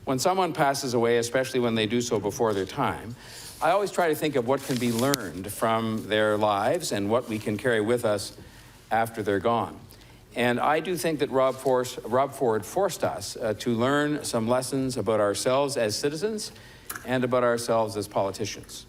When someone passes away, especially when they do so before their time, I always try to think of what can be learned from their lives and what we can carry with us after they're gone. And I do think that Rob Ford forced us to learn some lessons about ourselves as citizens and about ourselves as politicians.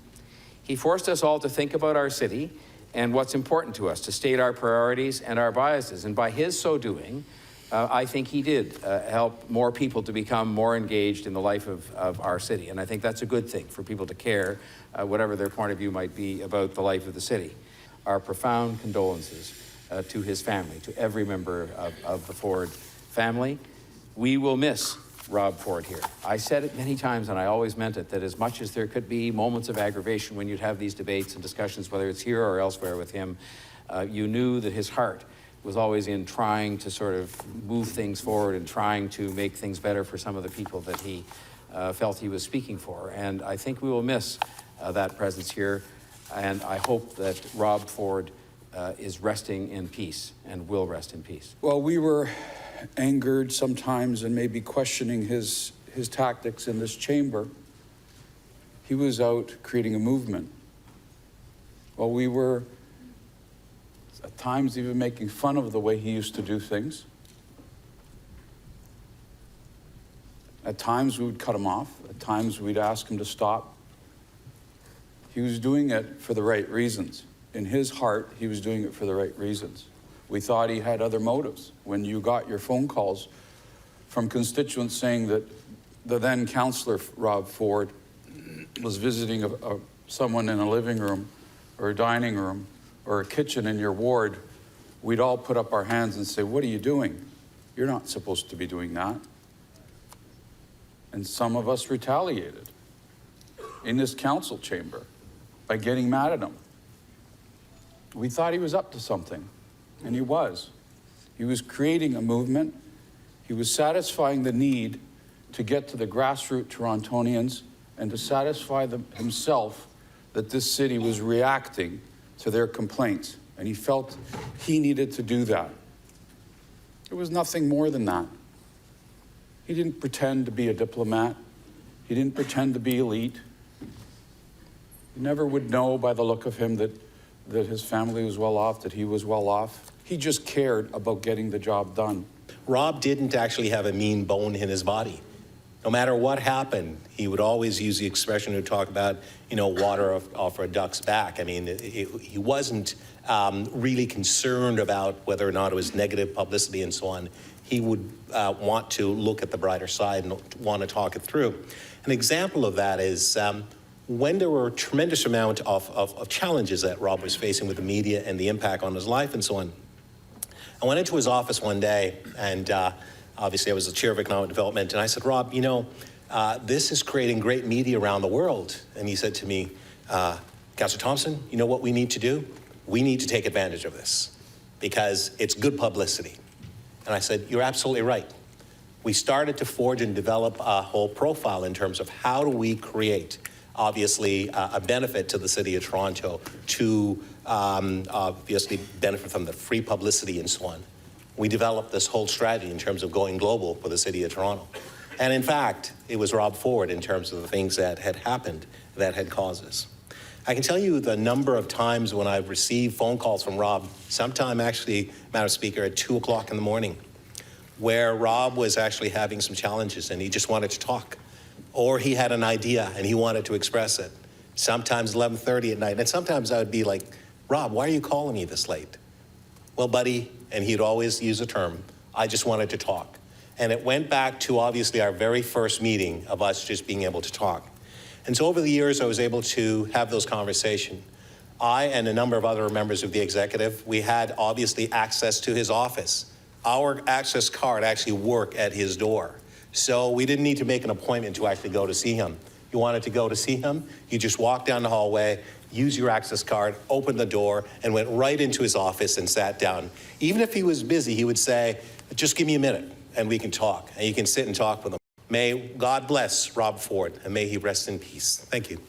He forced us all to think about our city and what's important to us, to state our priorities and our biases. And by his so doing, I think he did help more people to become more engaged in the life of our city. And I think that's a good thing for people to care, whatever their point of view might be, about the life of the city. Our profound condolences to his family, to every member of the Ford family. We will miss Rob Ford here. I said it many times, and I always meant it, that as much as there could be moments of aggravation when you'd have these debates and discussions, whether it's here or elsewhere with him, you knew that his heart was always in trying to sort of move things forward and trying to make things better for some of the people that he felt he was speaking for. And I think we will miss that presence here, and I hope that Rob Ford is resting in peace and will rest in peace. Well, we were angered sometimes and maybe questioning his tactics in this chamber. He was out creating a movement. Well, we were at times even making fun of the way he used to do things. At times we would cut him off. At times we'd ask him to stop. He was doing it for the right reasons. In his heart, he was doing it for the right reasons. We thought he had other motives. When you got your phone calls from constituents saying that the then Councillor Rob Ford was visiting someone in a living room or a dining room or a kitchen in your ward, we'd all put up our hands and say, "What are you doing? You're not supposed to be doing that." And some of us retaliated in this council chamber by getting mad at him. We thought he was up to something. And he was. He was creating a movement. He was satisfying the need to get to the grassroots Torontonians and to satisfy himself that this city was reacting to their complaints. And he felt he needed to do that. It was nothing more than that. He didn't pretend to be a diplomat. He didn't pretend to be elite. You never would know by the look of him that his family was well off, that he was well off. He just cared about getting the job done. Rob didn't actually have a mean bone in his body. No matter what happened, he would always use the expression to talk about, water off a duck's back. I mean, he wasn't really concerned about whether or not it was negative publicity and so on. He would want to look at the brighter side and want to talk it through. An example of that is when there were a tremendous amount of challenges that Rob was facing with the media and the impact on his life and so on. I went into his office one day, and obviously I was the chair of economic development, and I said, "Rob, this is creating great media around the world." And he said to me, "Councillor Thompson, you know what we need to do? We need to take advantage of this because it's good publicity." And I said, "You're absolutely right." We started to forge and develop a whole profile in terms of how do we create obviously a benefit to the City of Toronto, to obviously benefit from the free publicity and so on. We developed this whole strategy in terms of going global for the City of Toronto. And in fact, it was Rob Ford in terms of the things that had happened that had caused this. I can tell you the number of times when I've received phone calls from Rob, sometime actually, Madam Speaker, at 2 o'clock in the morning, where Rob was actually having some challenges and he just wanted to talk. Or he had an idea and he wanted to express it. Sometimes 11:30 at night. And sometimes I would be like, "Rob, why are you calling me this late?" "Well, buddy," and he'd always use a term, "I just wanted to talk." And it went back to obviously our very first meeting of us just being able to talk. And so over the years, I was able to have those conversations. I and a number of other members of the executive, we had obviously access to his office. Our access card actually worked at his door. So we didn't need to make an appointment to actually go to see him. You wanted to go to see him, you just walked down the hallway, use your access card, opened the door, and went right into his office and sat down. Even if he was busy, he would say, "Just give me a minute and we can talk." And you can sit and talk with him. May God bless Rob Ford and may he rest in peace. Thank you.